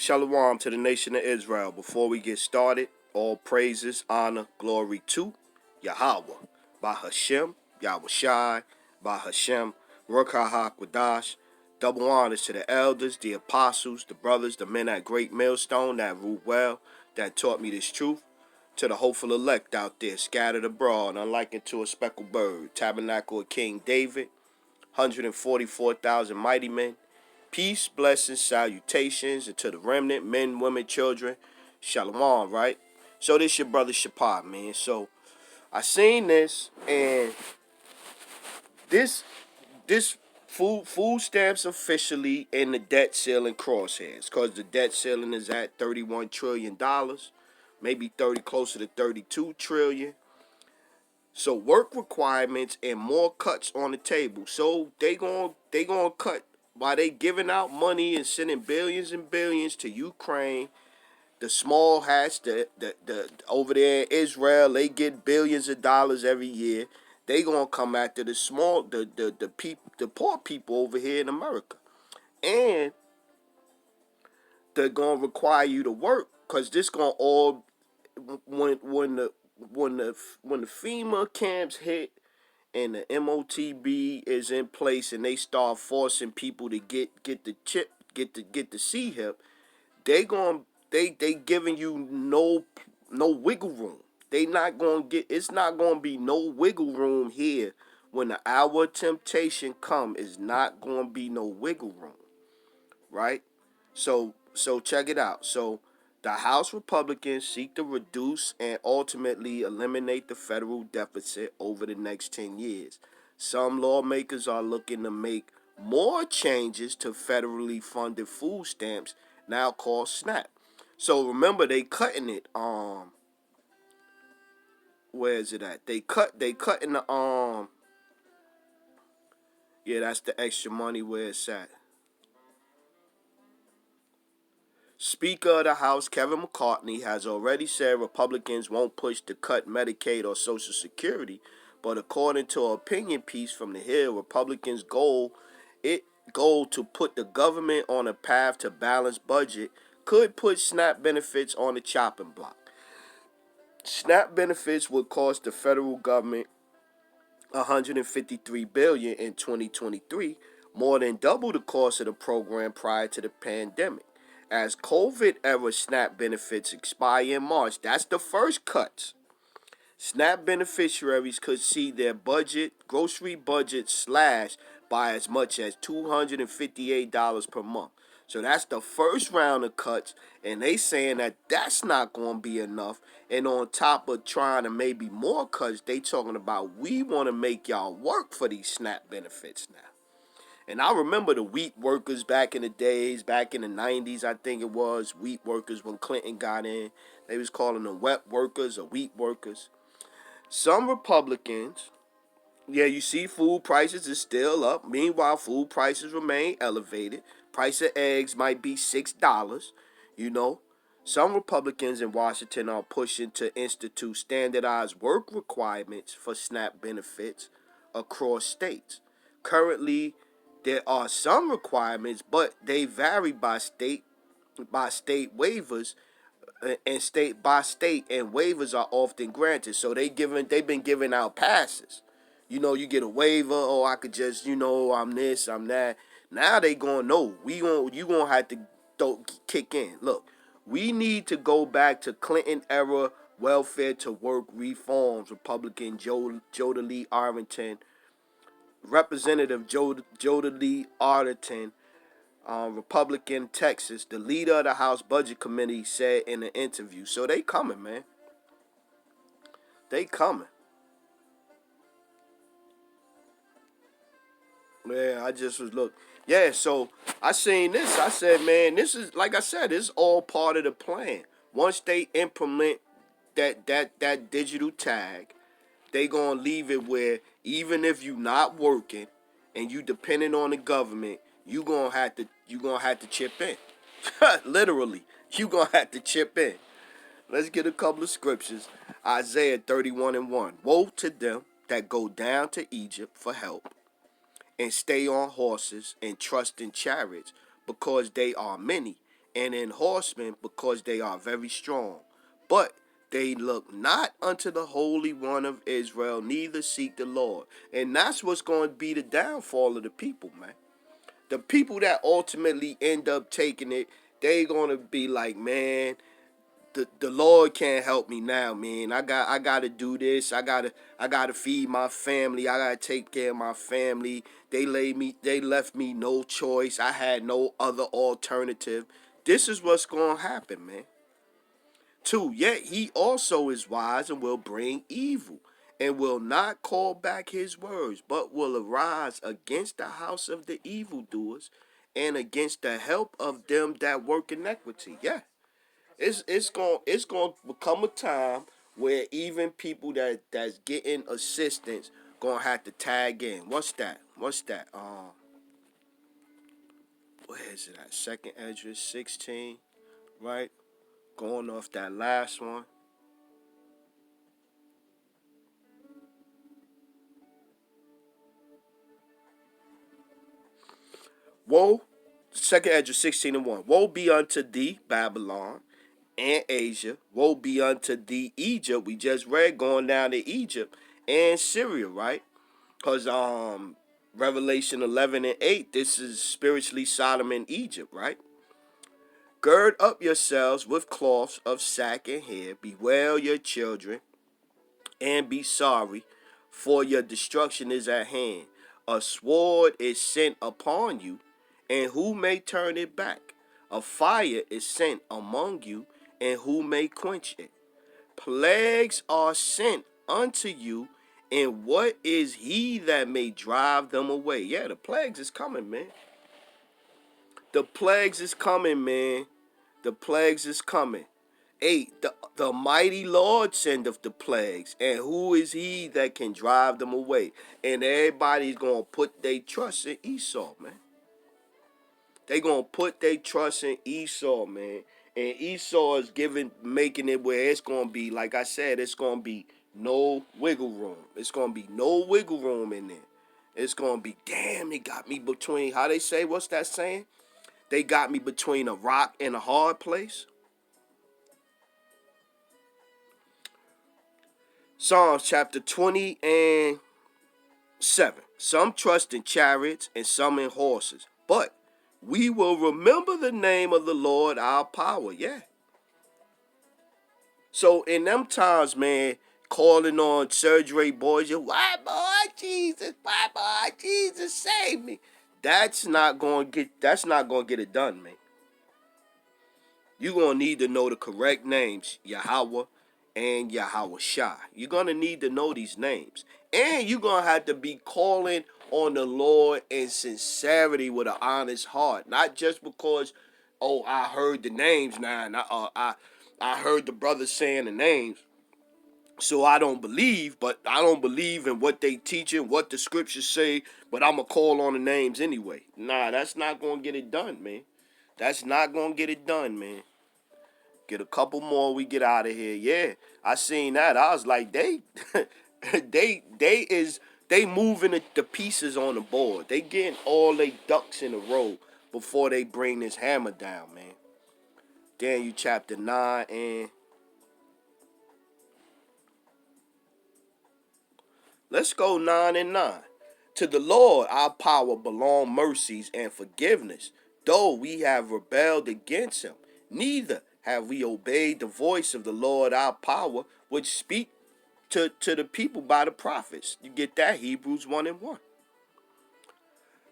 Shalom to the nation of Israel. Before we get started, all praises, honor, glory to Yahweh. By Hashem, Yahweh Shai, by Hashem, Ruach HaKodesh. Double honors to the elders, the apostles, the brothers, the men at Great Millstone that ruled well, that taught me this truth. To the hopeful elect out there, scattered abroad, unlike unto a speckled bird, tabernacle of King David, 144,000 mighty men. Peace, blessings, salutations, and to the remnant, men, women, children. Shalom, right? So this your brother Shapar, man. So I seen this, and this food stamps officially in the debt ceiling crosshairs, because the debt ceiling is at $31 trillion, maybe closer to 32 trillion. So work requirements and more cuts on the table. So they gonna cut while they giving out money and sending billions and billions to Ukraine. The small hats, the over there in Israel, they get billions of dollars every year. They gonna come after the poor people over here in America, and they're gonna require you to work, because this gonna all when the FEMA camps hit and the MOTB is in place and they start forcing people to get the chip, get the C-HIP, they giving you no wiggle room. It's not gonna be no wiggle room here. When the hour of temptation come, it's not gonna be no wiggle room, right? So check it out. So the House Republicans seek to reduce and ultimately eliminate the federal deficit over the next 10 years. Some lawmakers are looking to make more changes to federally funded food stamps, now called SNAP. So remember, they cutting it. Where is it at? They cutting the Yeah, that's the extra money where it's at. Speaker of the House Kevin McCarthy has already said Republicans won't push to cut Medicaid or Social Security, but according to an opinion piece from The Hill, Republicans' goal to put the government on a path to balanced budget could put SNAP benefits on the chopping block. SNAP benefits would cost the federal government $153 billion in 2023, more than double the cost of the program prior to the pandemic. As COVID-era SNAP benefits expire in March, that's the first cuts. SNAP beneficiaries could see their grocery budget slashed by as much as $258 per month. So that's the first round of cuts, and they saying that that's not going to be enough. And on top of trying to maybe more cuts, they talking about, we want to make y'all work for these SNAP benefits now. And I remember the wheat workers back in the days, back in the 90s, I think it was, wheat workers when Clinton got in. They was calling them wet workers or wheat workers. Some Republicans, you see food prices is still up. Meanwhile, food prices remain elevated. Price of eggs might be $6, Some Republicans in Washington are pushing to institute standardized work requirements for SNAP benefits across states. Currently, there are some requirements, but they vary by state waivers, and state by state, and waivers are often granted. So they've been giving out passes. You get a waiver, oh, I could just, I'm this, I'm that. Now they going, no, you gonna have to kick in. Look, we need to go back to Clinton era welfare to work reforms. Republican Joda Lee Arrington, Representative Joda Lee Arrington, Republican Texas, the leader of the House Budget Committee, said in an interview. So they coming, man. They coming. Yeah, I just was look. Yeah, so I seen this. I said, man, this is, like I said, this is all part of the plan. Once they implement that digital tag, they gonna leave it where even if you not working and you depending on the government, you gonna have to chip in. Literally, you gonna have to chip in. Let's get a couple of scriptures. Isaiah 31:1. Woe to them that go down to Egypt for help, and stay on horses and trust in chariots, because they are many, and in horsemen, because they are very strong. But they look not unto the Holy One of Israel, neither seek the Lord. And that's what's going to be the downfall of the people, man. The people that ultimately end up taking it, they going to be like, man, the Lord can't help me now, man. I gotta do this. I gotta feed my family. I gotta take care of my family. They left me no choice. I had no other alternative. This is what's gonna happen, man. 2, yet he also is wise and will bring evil, and will not call back his words, but will arise against the house of the evildoers, and against the help of them that work iniquity. Yeah. It's going to become a time where even people that's getting assistance gonna have to tag in. What's that? Where is it at? Second Esdras 16, right? Going off that last one. Woe, Second Esdras 16 and 1. Woe be unto thee, Babylon, and Asia. Woe be unto thee, Egypt. We just read going down to Egypt and Syria, right? Because Revelation 11 and 8, this is spiritually Sodom and Egypt, right? Gird up yourselves with cloths of sack and hair, bewail your children, and be sorry, for your destruction is at hand. A sword is sent upon you, and who may turn it back? A fire is sent among you, and who may quench it? Plagues are sent unto you, and what is he that may drive them away? Yeah, the plagues is coming, man. The plagues is coming, man. The plagues is coming. 8, the mighty Lord sendeth the plagues, and who is he that can drive them away? And everybody's going to put their trust in Esau, man. They going to put their trust in Esau, man. And Esau is making it where it's going to be, like I said, it's going to be no wiggle room. It's going to be no wiggle room in there. It's going to be, damn, they got me between, how they say, what's that saying? They got me between a rock and a hard place. Psalms chapter 20 and 7. Some trust in chariots and some in horses, but we will remember the name of the Lord our power. Yeah. So in them times, man, calling on surgery boys, why boy Jesus, save me. That's not gonna get it done, man. You're gonna need to know the correct names, Yahweh and Yahweh Shai. You're gonna need to know these names. And you're gonna have to be calling on the Lord in sincerity with an honest heart. Not just because, oh, I heard the names now, and I heard the brothers saying the names, so I don't believe, but I don't believe in what they teaching, what the scriptures say, but I'm going to call on the names anyway. Nah, that's not going to get it done, man. That's not going to get it done, man. Get a couple more, we get out of here. Yeah, I seen that. I was like, they they moving the pieces on the board. They getting all they ducks in a row before they bring this hammer down, man. Daniel chapter 9 and let's go 9 and 9. To the Lord our power belong mercies and forgiveness, though we have rebelled against him. Neither have we obeyed the voice of the Lord our power, which speak to the people by the prophets. You get that? Hebrews 1 and 1.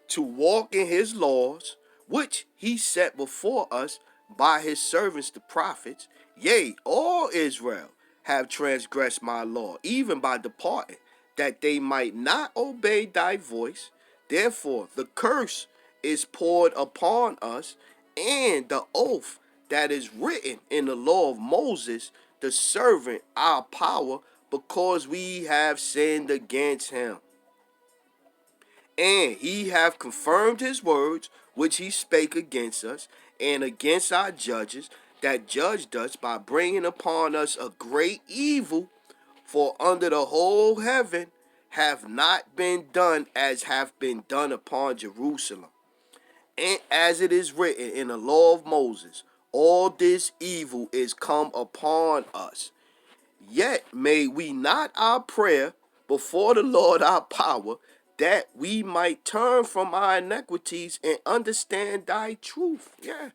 To walk in his laws, which he set before us by his servants the prophets. Yea, all Israel have transgressed my law, even by departing, that they might not obey thy voice. Therefore the curse is poured upon us, and the oath that is written in the law of Moses, the servant, our power, because we have sinned against him. And he hath confirmed his words, which he spake against us, and against our judges, that judged us, by bringing upon us a great evil. For under the whole heaven hath not been done as hath been done upon Jerusalem. And as it is written in the law of Moses, all this evil is come upon us. Yet may we not our prayer before the Lord our power, that we might turn from our iniquities and understand thy truth. Yeah.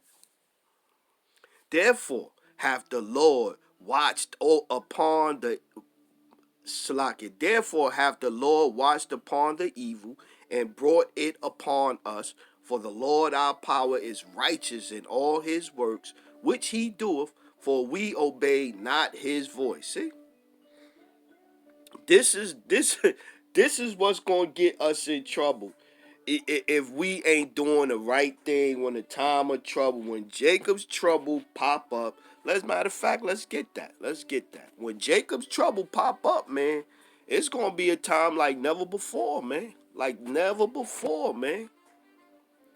Therefore hath the Lord watched upon the Salakia. Therefore hath the Lord watched upon the evil and brought it upon us. For the Lord our power is righteous in all his works, which he doeth, for we obey not his voice. See? This is this this is what's gonna get us in trouble. If we ain't doing the right thing when the time of trouble, when Jacob's trouble pop up, matter of fact, let's get that. Let's get that. When Jacob's trouble pop up, man, it's gonna be a time like never before, man. Like never before, man.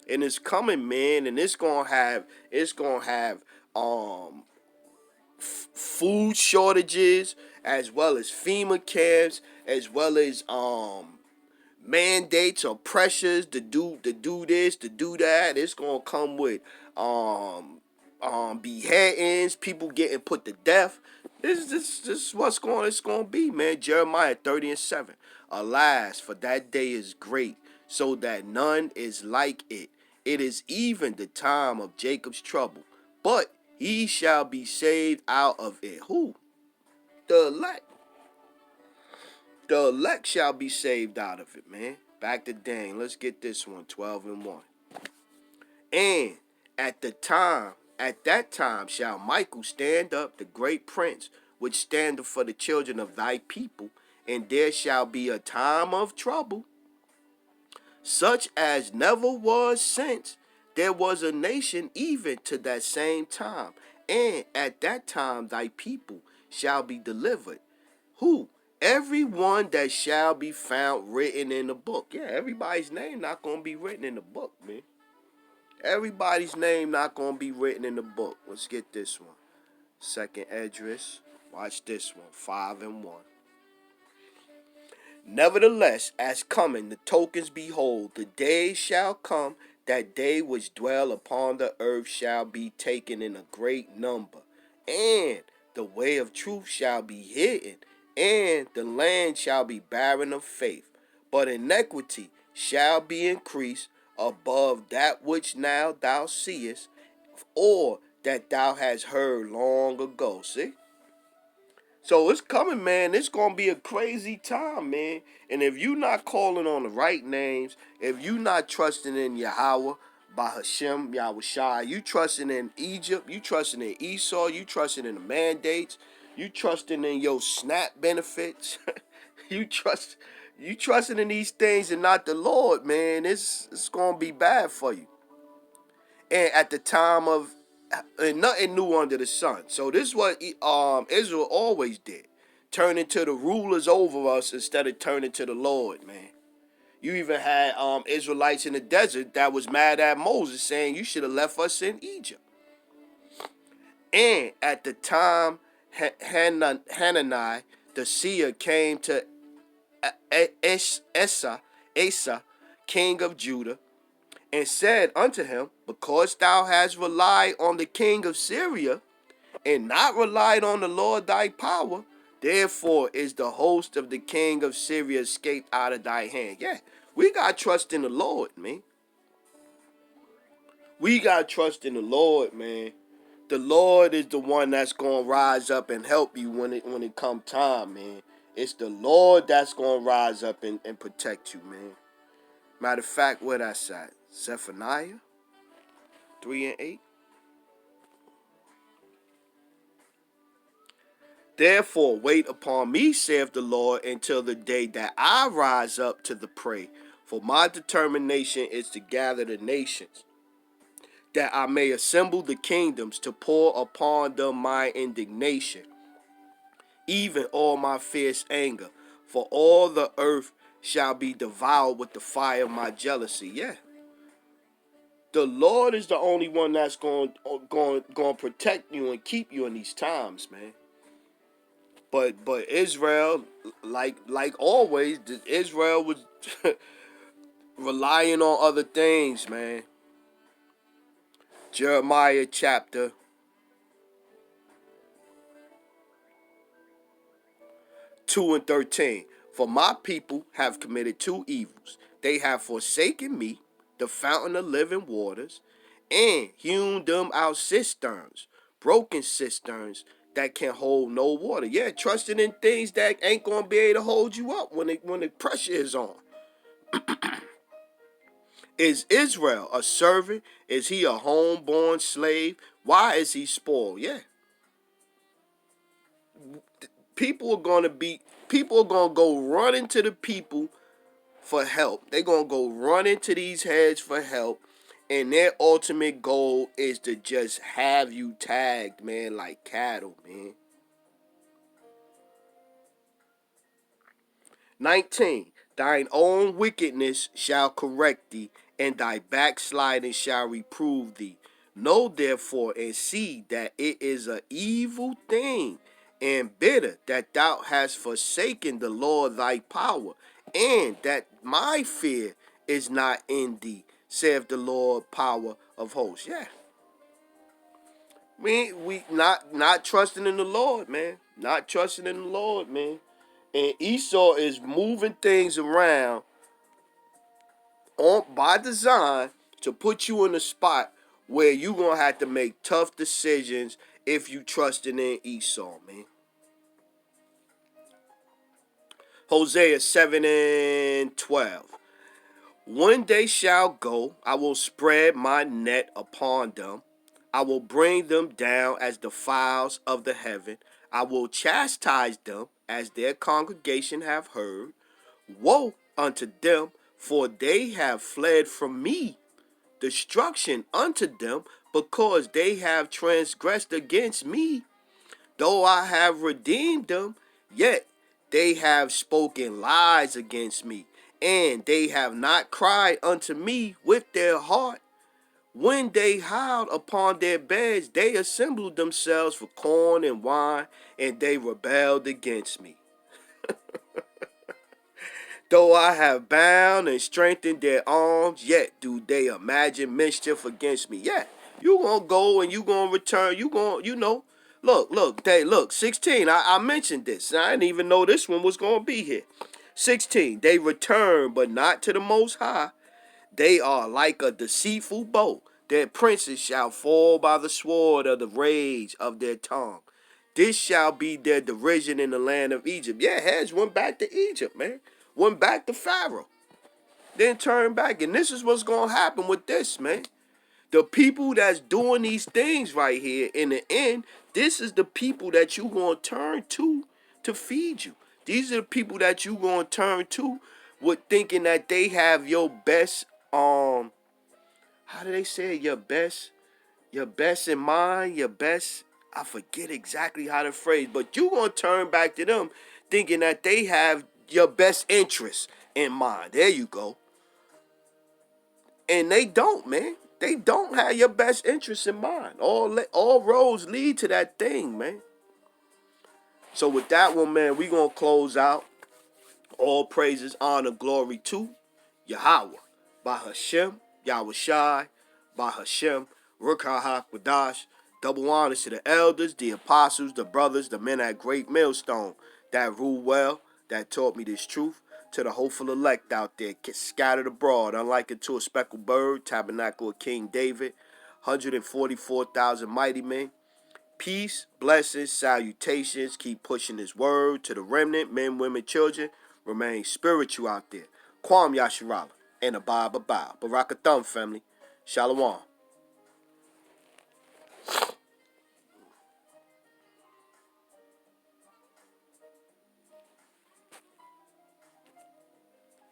And it's coming, man, and it's gonna have food shortages, as well as FEMA camps, as well as mandates or pressures to do this, to do that. It's gonna come with beheadings, people getting put to death. This is what's it's gonna be, man. Jeremiah 30:7. Alas, for that day is great, so that none is like it. It is even the time of Jacob's trouble, but he shall be saved out of it. Who? The elect. The elect shall be saved out of it, man. Back to Daniel. Let's get this one, 12:1. And at that time shall Michael stand up, the great prince, which standeth for the children of thy people, and there shall be a time of trouble, such as never was since there was a nation even to that same time. And at that time thy people shall be delivered. Who? Everyone that shall be found written in the book. Yeah, everybody's name not going to be written in the book, man. Everybody's name not going to be written in the book. Let's get this one. Second Esdras. Watch this one. 5:1. Nevertheless, as coming the tokens, behold, the day shall come, that they which dwell upon the earth shall be taken in a great number, and the way of truth shall be hidden, and the land shall be barren of faith. But iniquity shall be increased above that which now thou seest, or that thou hast heard long ago. See? So it's coming, man. It's going to be a crazy time, man. And if you not calling on the right names, if you not trusting in Yahweh, by Hashem, Yahweh Shai, you trusting in Egypt, you trusting in Esau, you trusting in the mandates, you trusting in your SNAP benefits, you trusting in these things and not the Lord, man. It's going to be bad for you. And at the time of and nothing new under the sun. So this is what Israel always did. Turning to the rulers over us instead of turning to the Lord, man. You even had Israelites in the desert that was mad at Moses, saying you should have left us in Egypt. And at the time Hanani the seer came to Asa, king of Judah, and said unto him, because thou hast relied on the king of Syria, and not relied on the Lord thy power, therefore is the host of the king of Syria escaped out of thy hand. Yeah, we got trust in the Lord, man. We got trust in the Lord, man. The Lord is the one that's gonna rise up and help you when it come time, man. It's the Lord that's gonna rise up and protect you, man. Matter of fact, where that's at? Zephaniah 3:8. Therefore, wait upon me, saith the Lord, until the day that I rise up to the prey. For my determination is to gather the nations, that I may assemble the kingdoms to pour upon them my indignation, even all my fierce anger. For all the earth shall be devoured with the fire of my jealousy. Yeah. The Lord is the only one that's going to protect you and keep you in these times, man. But Israel, like always, Israel was relying on other things, man. Jeremiah chapter 2 and 13. For my people have committed two evils. They have forsaken me, the fountain of living waters, and hewn them out cisterns, broken cisterns that can hold no water. Yeah, trusting in things that ain't gonna be able to hold you up when the pressure is on. Is Israel a servant? Is he a homeborn slave? Why is he spoiled? Yeah. People are gonna go running to the people for help. They're gonna go running to these heads for help. And their ultimate goal is to just have you tagged, man, like cattle, man. 19. Thine own wickedness shall correct thee, and thy backsliding shall reprove thee. Know therefore and see that it is an evil thing and bitter that thou hast forsaken the Lord thy power, and that my fear is not in thee, saith the Lord power of hosts. Yeah. We not trusting in the Lord, man. Not trusting in the Lord, man. And Esau is moving things around on by design to put you in a spot where you're gonna have to make tough decisions if you trusting in Esau, man. Hosea 7 and 12. When they shall go, I will spread my net upon them. I will bring them down as the fowls of the heaven. I will chastise them as their congregation have heard. Woe unto them, for they have fled from me. Destruction unto them, because they have transgressed against me. Though I have redeemed them, yet they have spoken lies against me, and they have not cried unto me with their heart. When they howled upon their beds, they assembled themselves for corn and wine, and they rebelled against me. Though I have bound and strengthened their arms, yet do they imagine mischief against me. Yeah, you gonna go and you gonna return. You gonna, look, 16. I mentioned this. I didn't even know this one was gonna be here. 16. They return, but not to the Most High. They are like a deceitful bow. Their princes shall fall by the sword of the rage of their tongue. This shall be their derision in the land of Egypt. Yeah, heads went back to Egypt, man. Went back to Pharaoh. Then turned back. And this is what's going to happen with this, man. The people that's doing these things right here, in the end, this is the people that you going to turn to feed you. These are the people that you going to turn to with thinking that they have your best, how do they say it? Your best in mind, your best, I forget exactly how to phrase, but you going to turn back to them thinking that they have your best interest in mind. There you go. And they don't, man. They don't have your best interest in mind. All roads lead to that thing, man. So with that one, man, we going to close out. All praises, honor, glory to Yahweh. By Hashem, Yahweh Shai, by Hashem, Ruach HaKodesh. Double honors to the elders, the apostles, the brothers, the men at Great Millstone that rule well, that taught me this truth. To the hopeful elect out there, scattered abroad, unlike unto a speckled bird, tabernacle of King David, 144,000 mighty men. Peace, blessings, salutations. Keep pushing this word to the remnant, men, women, children. Remain spiritual out there. Kwam Yasharala and Abba Barakathum family. Shalom.